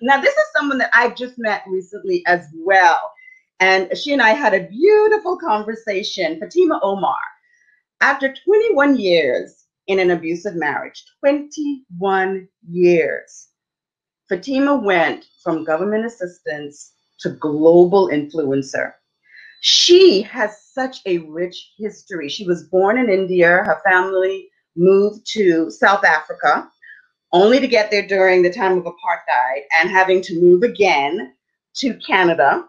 Now, this is someone that I just met recently as well. And she and I had a beautiful conversation. Fatima Omar, after 21 years in an abusive marriage, 21 years, Fatima went from government assistance to global influencer. She has such a rich history. She was born in India. Her family moved to South Africa, only to get there during the time of apartheid and having to move again to Canada.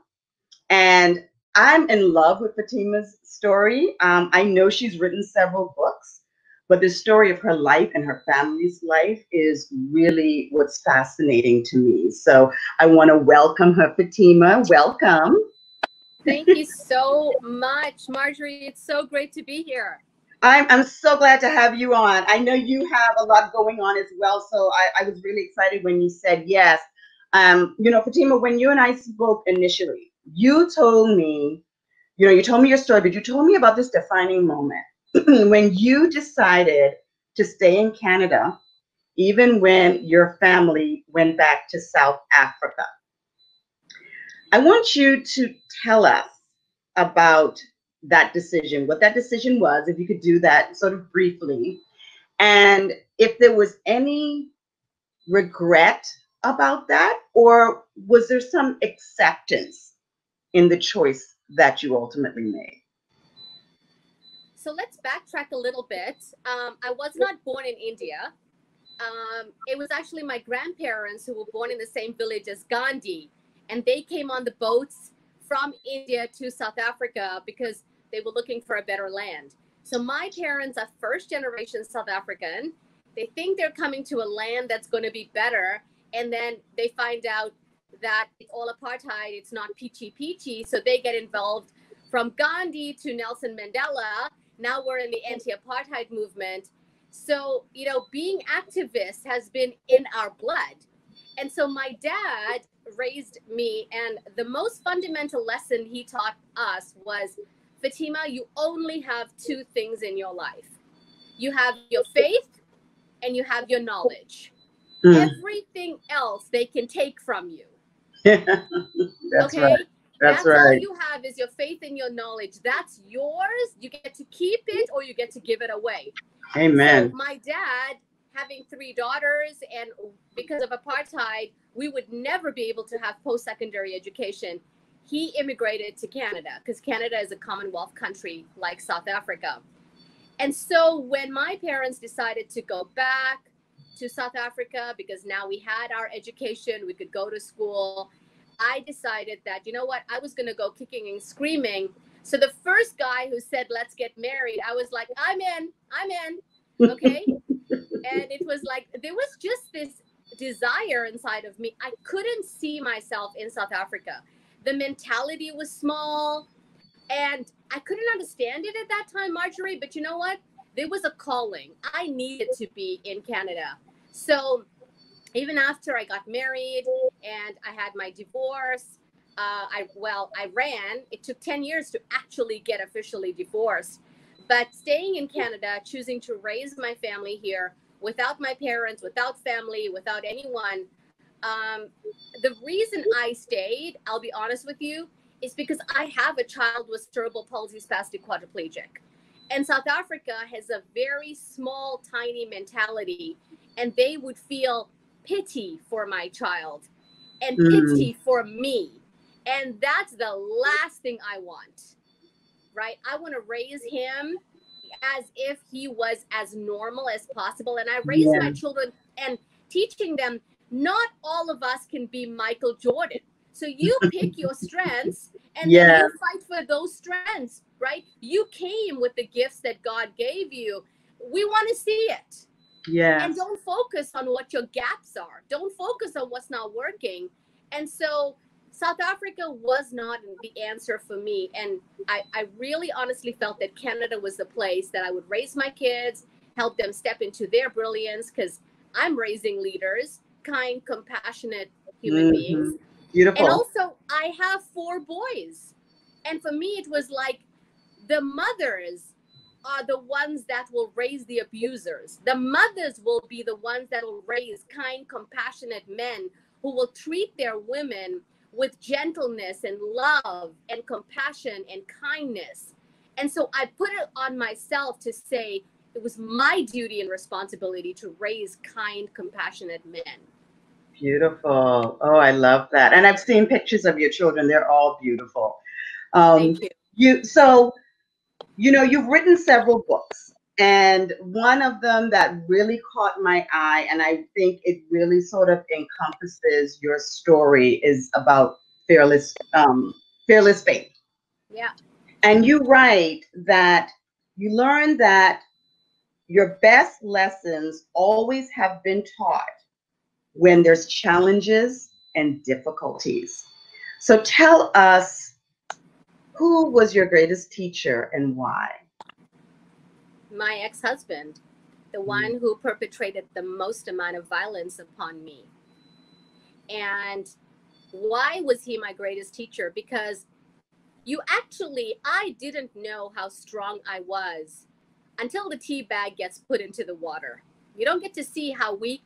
And I'm in love with Fatima's story. I know she's written several books, but the story of her life and her family's life is really what's fascinating to me. So I want to welcome her. Fatima, welcome. Thank you so much, Marjorie. It's so great to be here. I'm so glad to have you on. I know you have a lot going on as well, so I was really excited when you said yes. Fatima, when you and I spoke initially, you told me, you told me your story, but you told me about this defining moment when you decided to stay in Canada, even when your family went back to South Africa. I want you to tell us about that decision, what that decision was, if you could do that sort of briefly, and if there was any regret about that, or was there some acceptance in the choice that you ultimately made? So let's backtrack a little bit. I was not born in India. It was actually my grandparents who were born in the same village as Gandhi, and they came on the boats from India to South Africa because they were looking for a better land. So my parents are first generation South African. They think they're coming to a land that's going to be better. And then they find out that it's all apartheid. It's not peachy. So they get involved from Gandhi to Nelson Mandela. Now we're in the anti-apartheid movement. So, being activists has been in our blood. And so my dad raised me, and the most fundamental lesson he taught us was, Fatima, you only have two things in your life. You have your faith and you have your knowledge. Everything else they can take from you. That's okay? Right. That's right. All you have is your faith and your knowledge. That's yours. You get to keep it or you get to give it away. Amen. So my dad, having three daughters, and because of apartheid, we would never be able to have post-secondary education. He immigrated to Canada because Canada is a Commonwealth country like South Africa. And so when my parents decided to go back to South Africa, because now we had our education, we could go to school, I decided that, you know what, I was going to go kicking and screaming. So the first guy who said, let's get married, I was like, I'm in. Okay. And it was like, there was just this desire inside of me. I couldn't see myself in South Africa. The mentality was small and I couldn't understand it at that time, Marjorie. But you know what? There was a calling. I needed to be in Canada. So even after I got married and I had my divorce, I ran. It took 10 years to actually get officially divorced. But staying in Canada, choosing to raise my family here without my parents, without family, without anyone, the reason I stayed, I'll be honest with you, is because I have a child with cerebral palsy, spastic quadriplegic. And South Africa has a very small, tiny mentality, and they would feel pity for my child and pity for me. And that's the last thing I want, right? I want to raise him as if he was as normal as possible. And I raise my children and teaching them, not all of us can be Michael Jordan. So you pick your strengths and then you fight for those strengths, right? You came with the gifts that God gave you. We want to see it. Yeah. And don't focus on what your gaps are. Don't focus on what's not working. And so South Africa was not the answer for me. And I really honestly felt that Canada was the place that I would raise my kids, help them step into their brilliance, because I'm raising leaders, kind, compassionate human beings. Beautiful. And also, I have 4 boys. And for me, it was like the mothers are the ones that will raise the abusers. The mothers will be the ones that will raise kind, compassionate men who will treat their women with gentleness and love and compassion and kindness. And so I put it on myself to say it was my duty and responsibility to raise kind, compassionate men. Beautiful. Oh, I love that. And I've seen pictures of your children. They're all beautiful. Thank you. So, you've written several books, and one of them that really caught my eye, and I think it really sort of encompasses your story, is about fearless faith. Yeah. And you write that you learned that your best lessons always have been taught when there's challenges and difficulties. So tell us, who was your greatest teacher and why? My ex-husband, the one who perpetrated the most amount of violence upon me. And why was he my greatest teacher? Because I didn't know how strong I was until the tea bag gets put into the water. You don't get to see how weak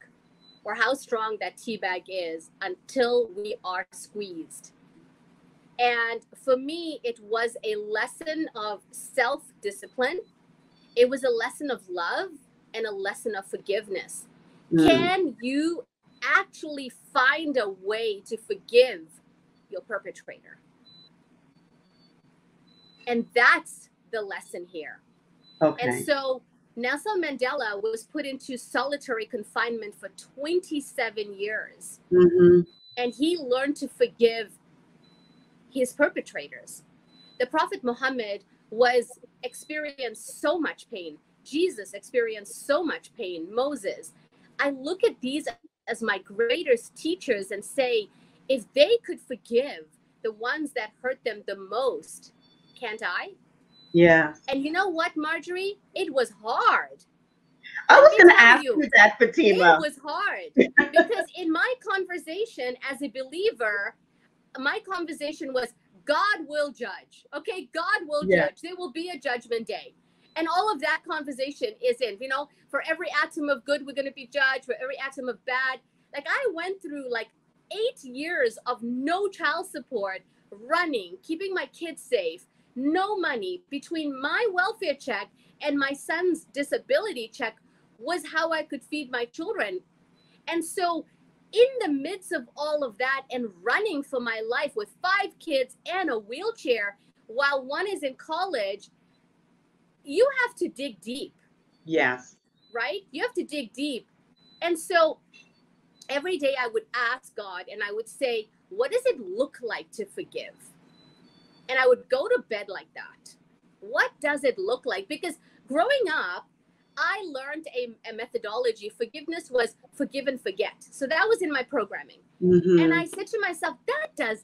or how strong that tea bag is until we are squeezed. And for me, it was a lesson of self-discipline. It was a lesson of love and a lesson of forgiveness. Can you actually find a way to forgive your perpetrator? And that's the lesson here. Okay. And so Nelson Mandela was put into solitary confinement for 27 years. And he learned to forgive his perpetrators. The Prophet Muhammad experienced so much pain. Jesus experienced so much pain. Moses. I look at these as my greatest teachers and say, if they could forgive the ones that hurt them the most, can't I? Yeah. And you know what, Marjorie? It was hard. I was going to ask you that, Fatima. It was hard because in my conversation as a believer, my conversation was, God will judge. Okay, God will judge. There will be a judgment day. And all of that conversation is for every atom of good, we're going to be judged. For every atom of bad. Like I went through 8 years of no child support, running, keeping my kids safe, no money. Between my welfare check and my son's disability check was how I could feed my children. And so in the midst of all of that and running for my life with 5 kids and a wheelchair while one is in college, you have to dig deep. Yes. Right? You have to dig deep. And so every day I would ask God and I would say, what does it look like to forgive? And I would go to bed like that. What does it look like? Because growing up, I learned a methodology. Forgiveness was forgive and forget. So that was in my programming. And I said to myself, that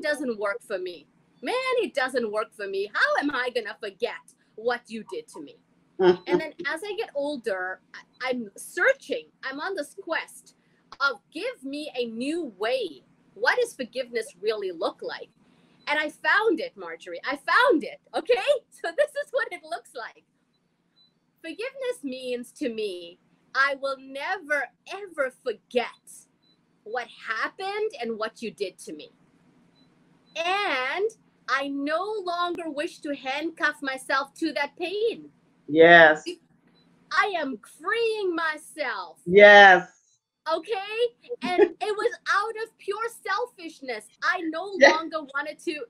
doesn't work for me. Man, it doesn't work for me. How am I going to forget what you did to me? And then as I get older, I'm searching. I'm on this quest of give me a new way. What does forgiveness really look like? And I found it, Marjorie. I found it. Okay. So this is what it looks like. Forgiveness means to me, I will never, ever forget what happened and what you did to me. And I no longer wish to handcuff myself to that pain. Yes. I am freeing myself. Yes. Okay? And it was out of pure selfishness. I no longer wanted to.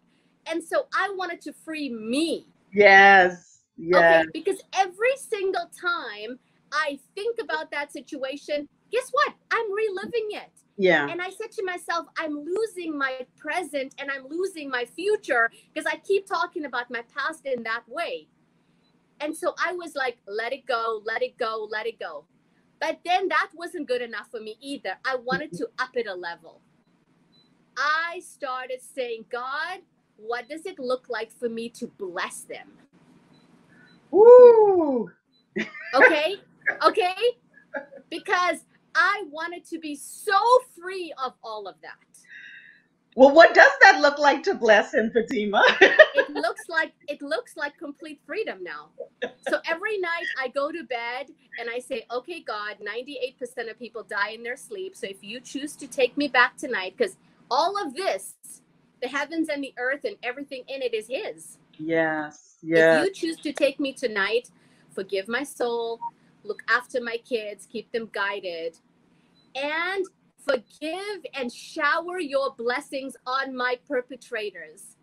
And so I wanted to free me. Yes. Yes. Okay, because every single time I think about that situation, guess what? I'm reliving it. Yeah. And I said to myself, I'm losing my present and I'm losing my future because I keep talking about my past in that way. And so I was like, let it go, let it go, let it go. But then that wasn't good enough for me either. I wanted to up it a level. I started saying, God, what does it look like for me to bless them? Woo! Okay? Okay? Because I wanted to be so free of all of that. Well, what does that look like to bless him, Fatima? It looks like complete freedom now. So every night I go to bed and I say, okay, God, 98% of people die in their sleep. So if you choose to take me back tonight, because all of this, the heavens and the earth and everything in it is his. Yes, If yes, you choose to take me tonight, forgive my soul, look after my kids, keep them guided, and forgive and shower your blessings on my perpetrators,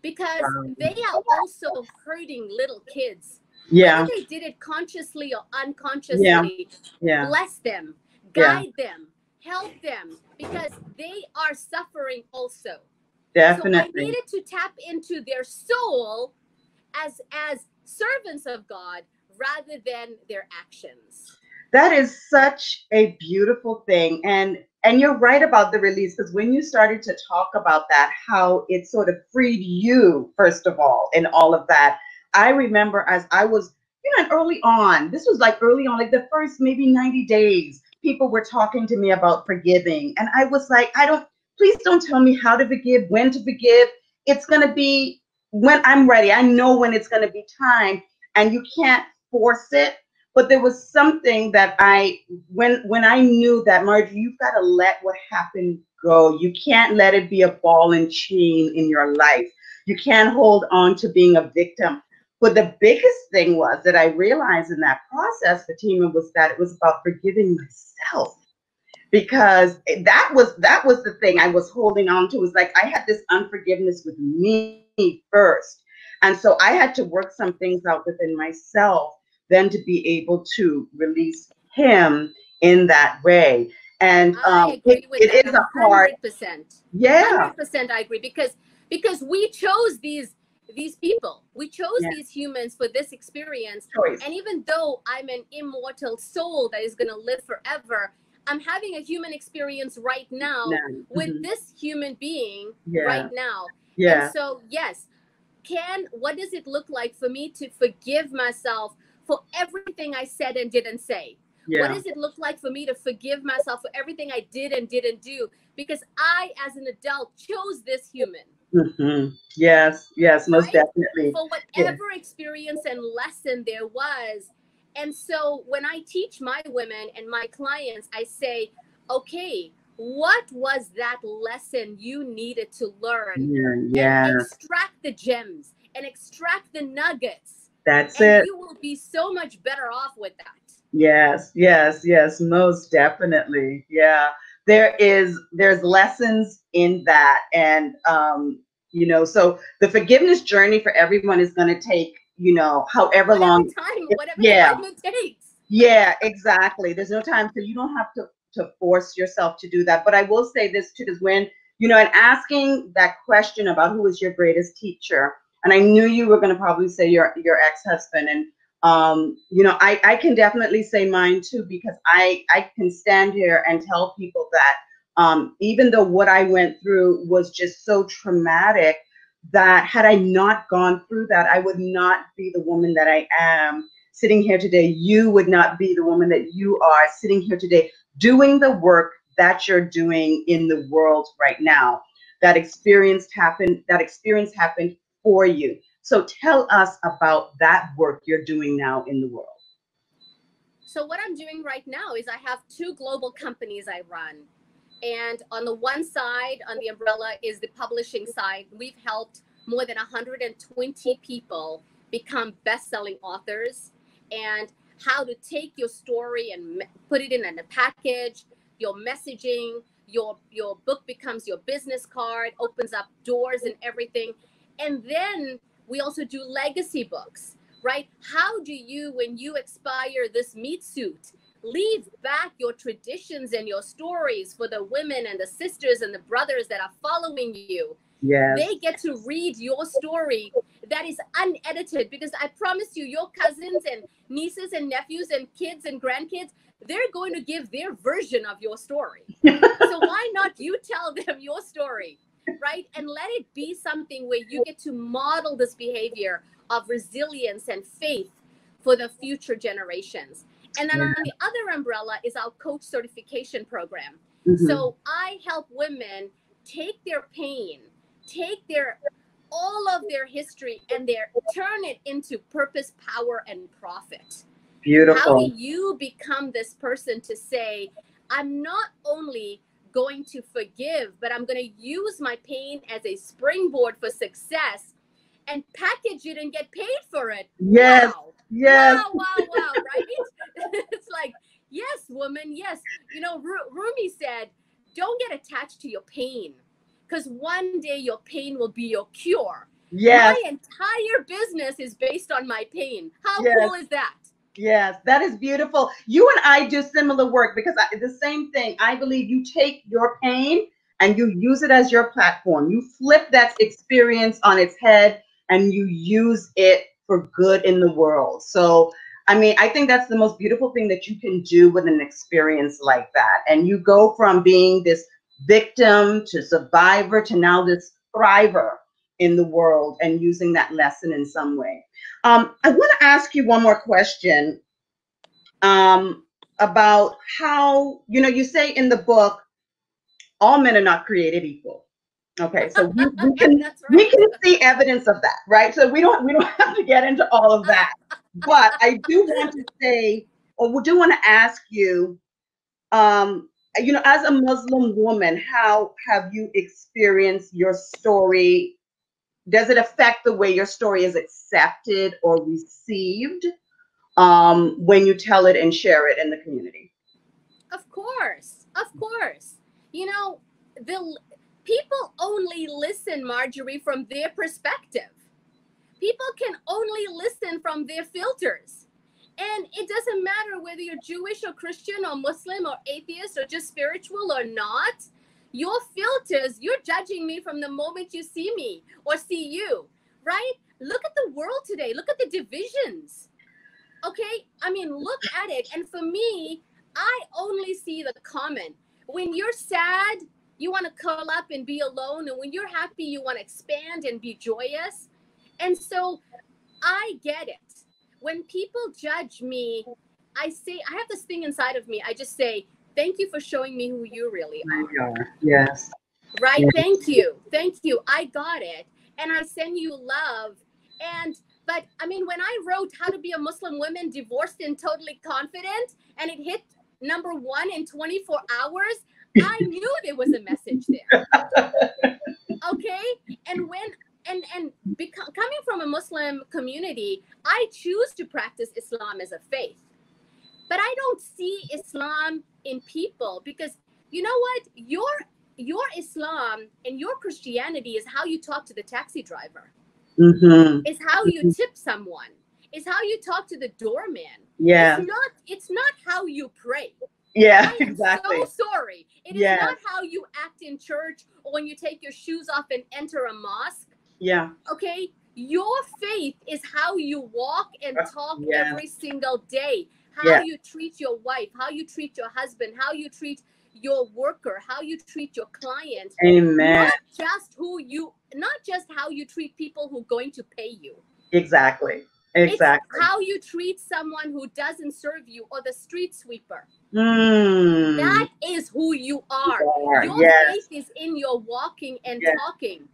because they are also hurting little kids. Whether yeah, they did it consciously or yeah, unconsciously, yeah, bless them, yeah, guide them, help them, because they are suffering also. So I definitely. needed to tap into their soul as servants of God rather than their actions. That is such a beautiful thing. And you're right about the release, because when you started to talk about that, how it sort of freed you, first of all, in all of that. I remember as I was, early on, this was like early on, like the first maybe 90 days, people were talking to me about forgiving. And I was like, please don't tell me how to forgive, when to forgive. It's going to be when I'm ready. I know when it's going to be time, and you can't force it. But there was something that when I knew that, Margie, you've got to let what happened go. You can't let it be a ball and chain in your life. You can't hold on to being a victim. But the biggest thing was that I realized in that process, Fatima, was that it was about forgiving myself, because that was the thing I was holding on to. Was like I had this unforgiveness with me first, and so I had to work some things out within myself then to be able to release him in that way. And I it, agree with that it is a a hard, hundred percent. yeah, 100% I agree, because we chose these people. We chose yeah, these humans for this experience. choice. And even though I'm an immortal soul that is going to live forever, I'm having a human experience right No, now with mhm, this human being right yeah, now. And yeah, so, yes, what does it look like for me to forgive myself for everything I said and didn't say? What yeah. does it look like for me to forgive myself for everything I did and didn't do? Because I, as an adult, chose this human, Yes, yes, most right? definitely. For Yeah. whatever experience and lesson there was. And so when I teach my women and my clients, I say, okay, what was that lesson you needed to learn? Yeah, And yes, extract the gems and extract the nuggets, that's and it. you will be so much better off with that. Yes, yes, yes, most definitely. Yeah. There's lessons in that. And so the forgiveness journey for everyone is going to take, however Whatever long. time, whatever Yeah. time it takes. Yeah, exactly. There's no time, so you don't have to force yourself to do that. But I will say this too, is when, and asking that question about who is your greatest teacher, and I knew you were going to probably say your ex-husband, and I can definitely say mine too, because I can stand here and tell people that even though what I went through was just so traumatic, that had I not gone through that, I would not be the woman that I am sitting here today. You would not be the woman that you are sitting here today, doing the work that you're doing in the world right now. That experience happened for you. So tell us about that work you're doing now in the world. So what I'm doing right now is I have two global companies I run. And on the one side, on the umbrella, is the publishing side. We've helped more than 120 people become best-selling authors, and how to take your story and put it in a package, your messaging, your book becomes your business card, opens up doors and everything. And then we also do legacy books, right? How do you, when you expire this meat suit, leave back your traditions and your stories for the women and the sisters and the brothers that are following you? Yes. They get to read your story that is unedited, because I promise you, your cousins and nieces and nephews and kids and grandkids, they're going to give their version of your story. So why not you tell them your story, right? And let it be something where you get to model this behavior of resilience and faith for the future generations. And then Yeah. on the other umbrella is our coach certification program. Mm-hmm. So I help women take their pain, take their all of their history, and turn it into purpose, power, and profit. Beautiful. How do you become this person to say, I'm not only going to forgive, but I'm going to use my pain as a springboard for success and package it and get paid for it? Yes. Wow. Yes. Wow, right? It's like, yes, woman, yes. You know, Rumi said, don't get attached to your pain, because one day your pain will be your cure. Yes. My entire business is based on my pain. How cool is that? Yes, that is beautiful. You and I do similar work, because the same thing. I believe you take your pain and you use it as your platform. You flip that experience on its head and you use it for good in the world. So, I mean, I think that's the most beautiful thing that you can do with an experience like that. And you go from being this victim to survivor to now this thriver in the world, and using that lesson in some way. I want to ask you one more question about how, you say in the book, all men are not created equal. Okay, so we can That's right. we can see evidence of that, right? So we don't have to get into all of that. But I do want to say, or we do want to ask you, as a Muslim woman, how have you experienced your story? Does it affect the way your story is accepted or received when you tell it and share it in the community? Of course. You know, people only listen, Marjorie, from their perspective. People can only listen from their filters. And it doesn't matter whether you're Jewish or Christian or Muslim or atheist or just spiritual or not. Your filters, you're judging me from the moment you see me or see you, right? Look at the world today. Look at the divisions. Okay? I mean, look at it. And for me, I only see the common. When you're sad, you want to curl up and be alone. And when you're happy, you want to expand and be joyous. And so I get it. When people judge me, I have this thing inside of me. I just say, thank you for showing me who you really are. Yes. Right? Yes. Thank you. I got it. And I send you love. But I mean, when I wrote How to Be a Muslim Woman Divorced and Totally Confident, and it hit #1 in 24 hours, I knew there was a message there. Okay? And coming from a Muslim community, I choose to practice Islam as a faith. But I don't see Islam in people, because you know what? Your Islam and your Christianity is how you talk to the taxi driver. Mm-hmm. It's how you tip someone. It's how you talk to the doorman. Yeah. It's not how you pray. Yeah, I am exactly. so sorry. It is not how you act in church or when you take your shoes off and enter a mosque. Yeah. Okay? Your faith is how you walk and talk every single day. How you treat your wife, how you treat your husband, how you treat your worker, how you treat your client. Amen. Not just how you treat people who are going to pay you. Exactly. It's how you treat someone who doesn't serve you, or the street sweeper. That is who you are. Your faith is in your walking and talking.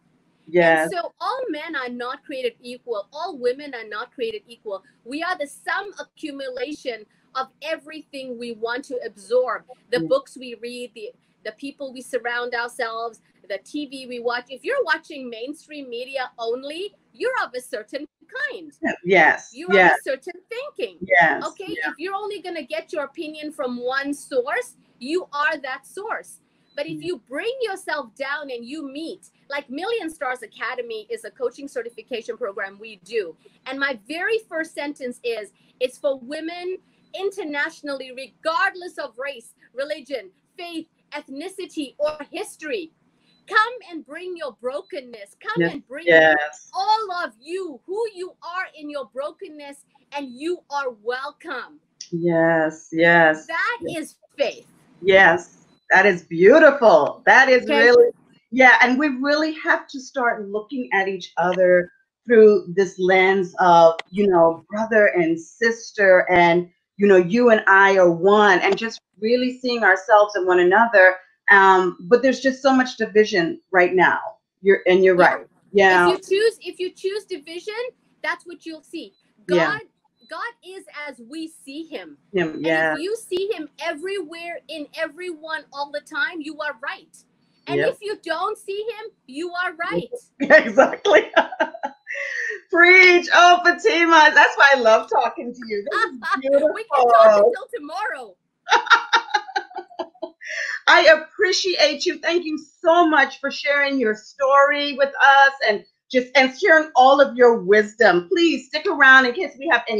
Yes. And so all men are not created equal. All women are not created equal. We are the sum accumulation of everything we want to absorb. The books we read, the people we surround ourselves, the TV we watch. If you're watching mainstream media only, you're of a certain kind. Yes. You have a certain thinking. Yes. Okay. Yeah. If you're only going to get your opinion from one source, you are that source. But if you bring yourself down and you meet, like Million Stars Academy is a coaching certification program we do. And my very first sentence is, it's for women internationally, regardless of race, religion, faith, ethnicity, or history. Come and bring your brokenness. Come and bring all of you, who you are in your brokenness, and you are welcome. Yes, yes. That is faith. Yes, that is beautiful. That is really, and we really have to start looking at each other through this lens of, brother and sister, and, you and I are one, and just really seeing ourselves and one another But there's just so much division right now. You're right. Yeah. If you choose division, that's what you'll see. Yeah. God is as we see him. Him. And Yeah. if you see him everywhere in everyone all the time, you are right. And Yep. if you don't see him, you are right. Exactly. Preach. Oh, Fatima, that's why I love talking to you. This is beautiful. We can talk until tomorrow. I appreciate you. Thank you so much for sharing your story with us and sharing all of your wisdom. Please stick around in case we have any